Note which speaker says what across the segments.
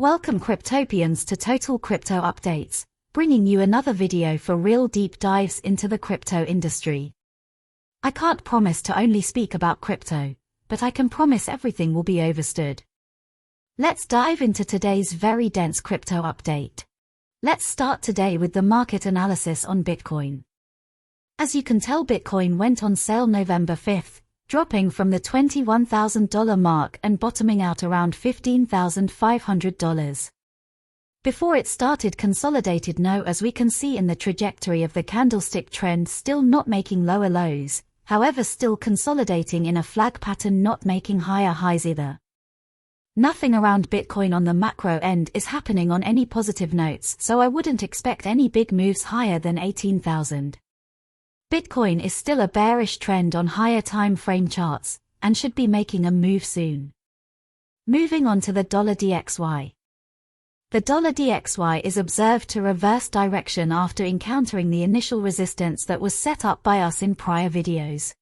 Speaker 1: Welcome Cryptopians to Total Crypto Updates, bringing you another video for real deep dives into the crypto industry. I can't promise to only speak about crypto, but I can promise everything will be overstood. Let's dive into today's very dense crypto update. Let's start today with the market analysis on Bitcoin. As you can tell, Bitcoin went on sale November 5th, dropping from the $21,000 mark and bottoming out around $15,500. Before it started consolidated as we can see in the trajectory of the candlestick trend, still not making lower lows, however still consolidating in a flag pattern, not making higher highs either. Nothing around Bitcoin on the macro end is happening on any positive notes, so I wouldn't expect any big moves higher than 18,000. Bitcoin is still a bearish trend on higher time frame charts, and should be making a move soon. Moving on to the $DXY. The $DXY is observed to reverse direction after encountering the initial resistance that was set up by us in prior videos.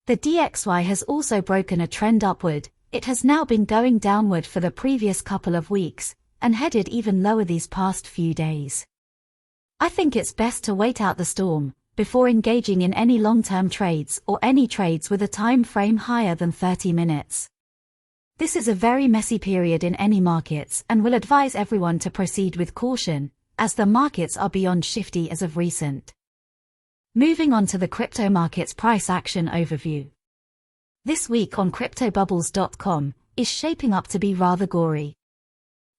Speaker 1: The DXY has also broken a trend upward. It has now been going downward for the previous couple of weeks, and headed even lower these past few days. I think it's best to wait out the storm before engaging in any long-term trades or any trades with a time frame higher than 30 minutes. This is a very messy period in any markets and will advise everyone to proceed with caution, as the markets are beyond shifty as of recent. Moving on to the crypto markets price action overview. This week on CryptoBubbles.com is shaping up to be rather gory.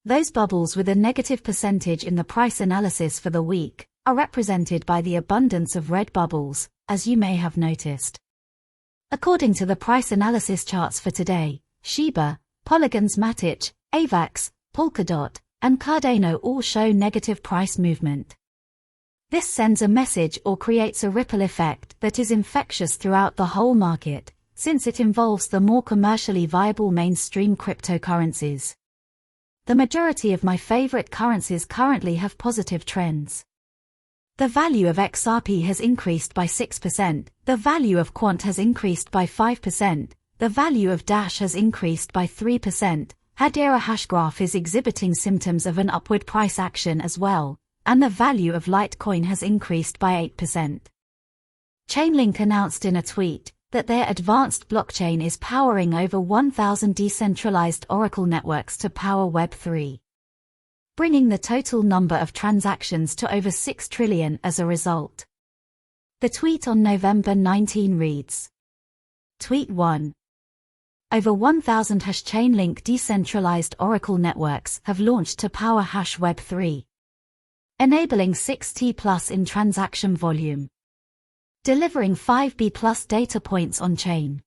Speaker 1: Those bubbles with a negative percentage in the price analysis for the week are represented by the abundance of red bubbles, as you may have noticed. According to the price analysis charts for today, Shiba, Polygon's Matic, AVAX, Polkadot, and Cardano all show negative price movement. This sends a message or creates a ripple effect that is infectious throughout the whole market, since it involves the more commercially viable mainstream cryptocurrencies. The majority of my favorite currencies currently have positive trends. The value of XRP has increased by 6%, the value of Quant has increased by 5%, the value of Dash has increased by 3%, Hedera Hashgraph is exhibiting symptoms of an upward price action as well, and the value of Litecoin has increased by 8%. Chainlink announced in a tweet that their advanced blockchain is powering over 1,000 decentralized Oracle networks to power Web3. Bringing the total number of transactions to over 6 trillion as a result. The tweet on November 19 reads, Tweet 1. Over 1,000 Chainlink decentralized Oracle networks have launched to power Web3. Enabling 6T+ in transaction volume. Delivering 5B+ data points on chain.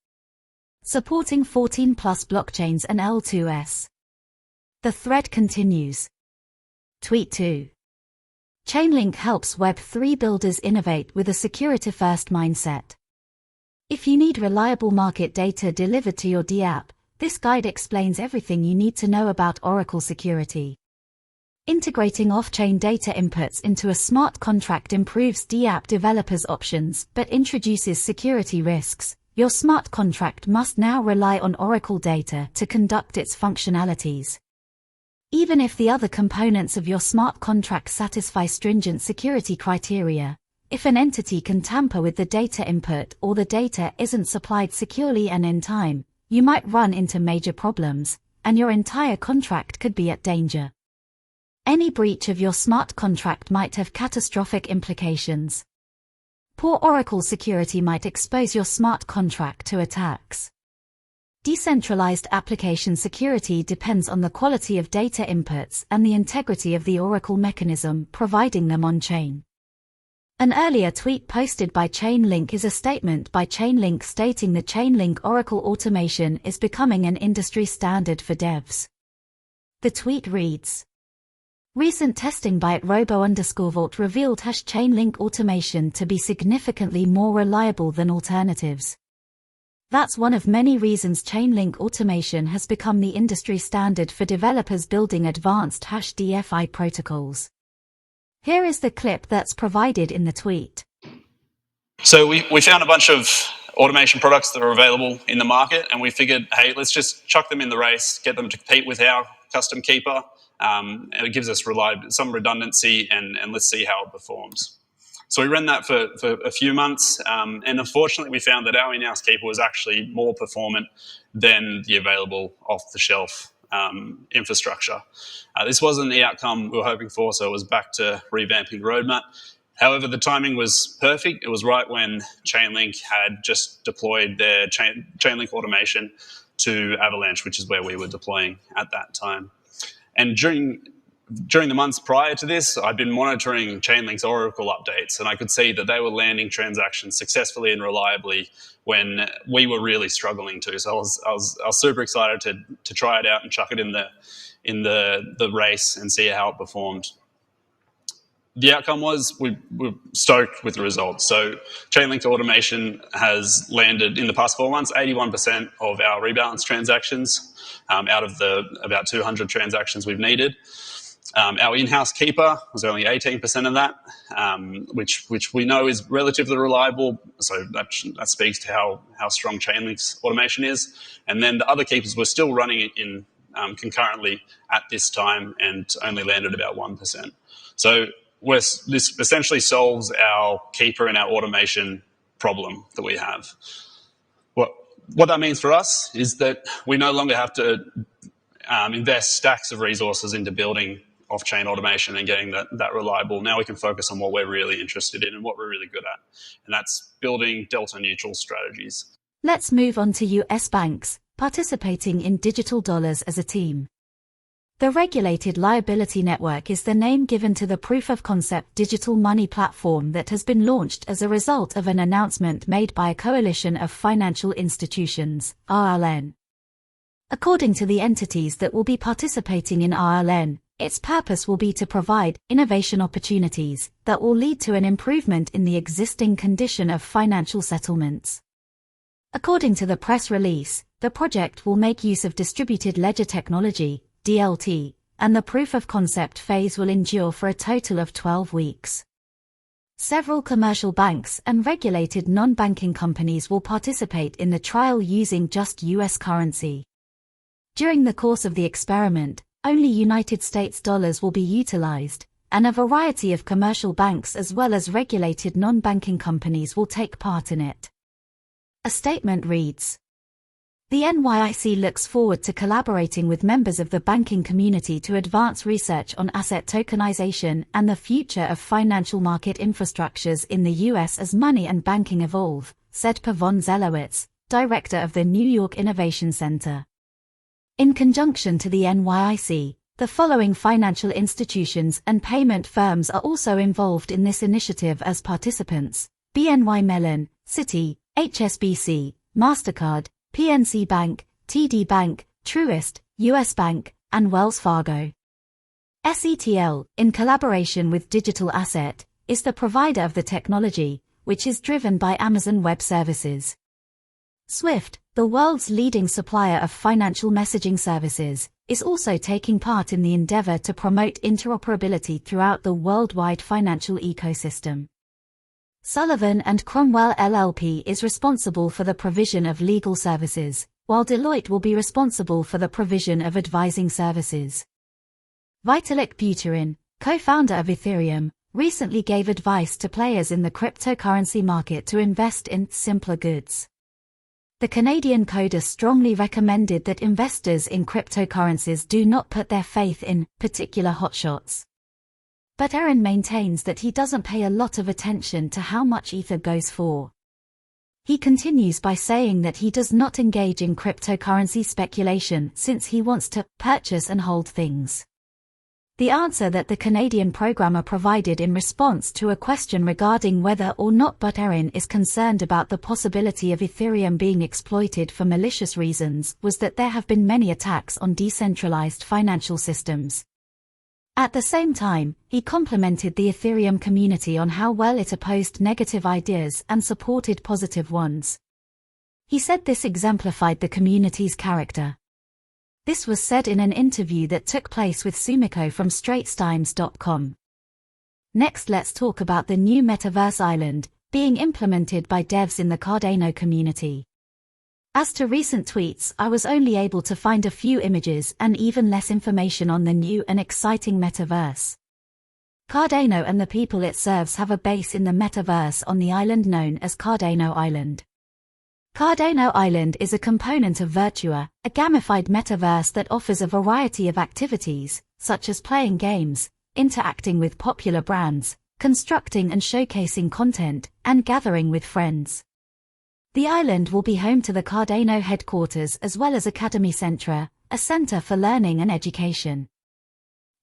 Speaker 1: Supporting 14+ blockchains and L2S. The thread continues. Tweet 2. Chainlink helps Web3 builders innovate with a security-first mindset. If you need reliable market data delivered to your DApp, this guide explains everything you need to know about Oracle security. Integrating off-chain data inputs into a smart contract improves DApp developers' options but introduces security risks. Your smart contract must now rely on Oracle data to conduct its functionalities. Even if the other components of your smart contract satisfy stringent security criteria, if an entity can tamper with the data input or the data isn't supplied securely and in time, you might run into major problems, and your entire contract could be at danger. Any breach of your smart contract might have catastrophic implications. Poor Oracle security might expose your smart contract to attacks. Decentralized application security depends on the quality of data inputs and the integrity of the Oracle mechanism providing them on-chain. An earlier tweet posted by Chainlink is a statement by Chainlink stating the Chainlink Oracle automation is becoming an industry standard for devs. The tweet reads, Recent testing by @robo_vault revealed Chainlink automation to be significantly more reliable than alternatives. That's one of many reasons Chainlink automation has become the industry standard for developers building advanced DeFi protocols. Here is the clip that's provided in the tweet.
Speaker 2: So we found a bunch of automation products that are available in the market, and we figured, hey, let's just chuck them in the race, get them to compete with our custom keeper, It gives us some redundancy, and let's see how it performs. So we ran that for a few months, and unfortunately we found that our in-house keeper was actually more performant than the available off-the-shelf infrastructure. This wasn't the outcome we were hoping for, so it was back to revamping roadmap. However, the timing was perfect. It was right when Chainlink had just deployed their Chainlink automation to Avalanche, which is where we were deploying at that time. And during the months prior to this, I'd been monitoring Chainlink's Oracle updates, and I could see that they were landing transactions successfully and reliably when we were really struggling to. So I was super excited to try it out and chuck it in the race and see how it performed. The outcome was we were stoked with the results. So Chainlink automation has landed in the past 4 months 81% of our rebalance transactions out of the about 200 transactions we've needed. Our in-house keeper was only 18% of that, which we know is relatively reliable. So that speaks to how strong Chainlink's automation is. And then the other keepers were still running it in concurrently at this time and only landed about 1%. So this essentially solves our keeper and our automation problem that we have. What that means for us is that we no longer have to invest stacks of resources into building off-chain automation and getting that reliable. Now we can focus on what we're really interested in and what we're really good at, and that's building delta-neutral strategies.
Speaker 1: Let's move on to US banks participating in digital dollars as a team. The Regulated Liability Network is the name given to the proof-of-concept digital money platform that has been launched as a result of an announcement made by a coalition of financial institutions, RLN. According to the entities that will be participating in RLN, its purpose will be to provide innovation opportunities that will lead to an improvement in the existing condition of financial settlements. According to the press release, the project will make use of distributed ledger technology, DLT, and the proof-of-concept phase will endure for a total of 12 weeks. Several commercial banks and regulated non-banking companies will participate in the trial using just US currency. During the course of the experiment, only United States dollars will be utilized, and a variety of commercial banks as well as regulated non-banking companies will take part in it. A statement reads, "The NYIC looks forward to collaborating with members of the banking community to advance research on asset tokenization and the future of financial market infrastructures in the US as money and banking evolve," said Pavon Zelowitz, director of the New York Innovation Center. In conjunction to the NYIC, the following financial institutions and payment firms are also involved in this initiative as participants: BNY Mellon, Citi, HSBC, MasterCard, PNC Bank, TD Bank, Truist, US Bank, and Wells Fargo. SETL, in collaboration with Digital Asset, is the provider of the technology, which is driven by Amazon Web Services. Swift, the world's leading supplier of financial messaging services, is also taking part in the endeavor to promote interoperability throughout the worldwide financial ecosystem. Sullivan & Cromwell LLP is responsible for the provision of legal services, while Deloitte will be responsible for the provision of advising services. Vitalik Buterin, co-founder of Ethereum, recently gave advice to players in the cryptocurrency market to invest in simpler goods. The Canadian coder strongly recommended that investors in cryptocurrencies do not put their faith in particular hotshots. But Buterin maintains that he doesn't pay a lot of attention to how much Ether goes for. He continues by saying that he does not engage in cryptocurrency speculation since he wants to purchase and hold things. The answer that the Canadian programmer provided in response to a question regarding whether or not Buterin is concerned about the possibility of Ethereum being exploited for malicious reasons was that there have been many attacks on decentralized financial systems. At the same time, he complimented the Ethereum community on how well it opposed negative ideas and supported positive ones. He said this exemplified the community's character. This was said in an interview that took place with Sumiko from straitstimes.com. Next, let's talk about the new Metaverse Island, being implemented by devs in the Cardano community. As to recent tweets, I was only able to find a few images and even less information on the new and exciting metaverse. Cardano and the people it serves have a base in the metaverse on the island known as Cardano Island. Cardano Island is a component of Virtua, a gamified metaverse that offers a variety of activities, such as playing games, interacting with popular brands, constructing and showcasing content, and gathering with friends. The island will be home to the Cardano headquarters as well as Academy Centra, a center for learning and education.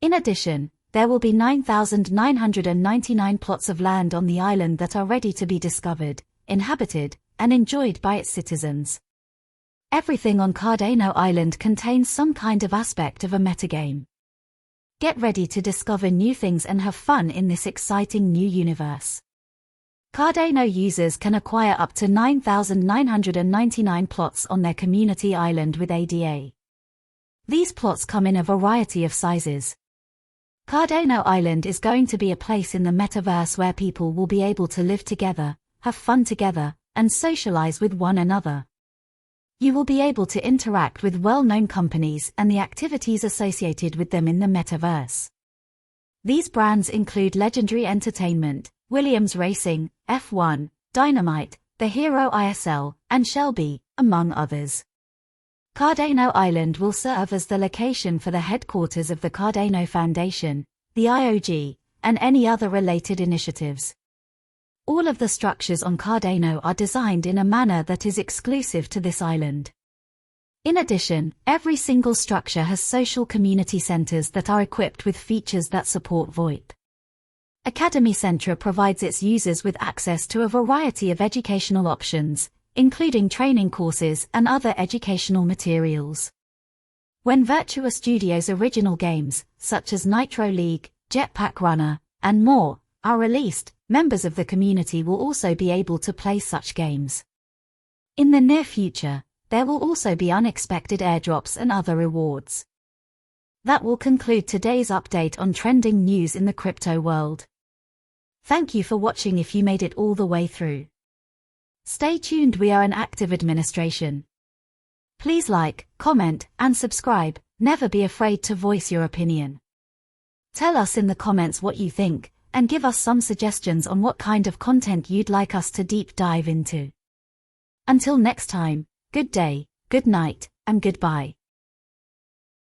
Speaker 1: In addition, there will be 9,999 plots of land on the island that are ready to be discovered, inhabited, and enjoyed by its citizens. Everything on Cardano Island contains some kind of aspect of a metagame. Get ready to discover new things and have fun in this exciting new universe. Cardano users can acquire up to 9,999 plots on their community island with ADA. These plots come in a variety of sizes. Cardano Island is going to be a place in the metaverse where people will be able to live together, have fun together, and socialize with one another. You will be able to interact with well-known companies and the activities associated with them in the metaverse. These brands include Legendary Entertainment, Williams Racing, F1, Dynamite, The Hero ISL, and Shelby, among others. Cardano Island will serve as the location for the headquarters of the Cardano Foundation, the IOG, and any other related initiatives. All of the structures on Cardano are designed in a manner that is exclusive to this island. In addition, every single structure has social community centers that are equipped with features that support VoIP. Academy Centra provides its users with access to a variety of educational options, including training courses and other educational materials. When Virtua Studio's original games, such as Nitro League, Jetpack Runner, and more, are released, members of the community will also be able to play such games. In the near future, there will also be unexpected airdrops and other rewards. That will conclude today's update on trending news in the crypto world. Thank you for watching if you made it all the way through. Stay tuned, we are an active administration. Please like, comment, and subscribe, never be afraid to voice your opinion. Tell us in the comments what you think, and give us some suggestions on what kind of content you'd like us to deep dive into. Until next time, good day, good night, and goodbye.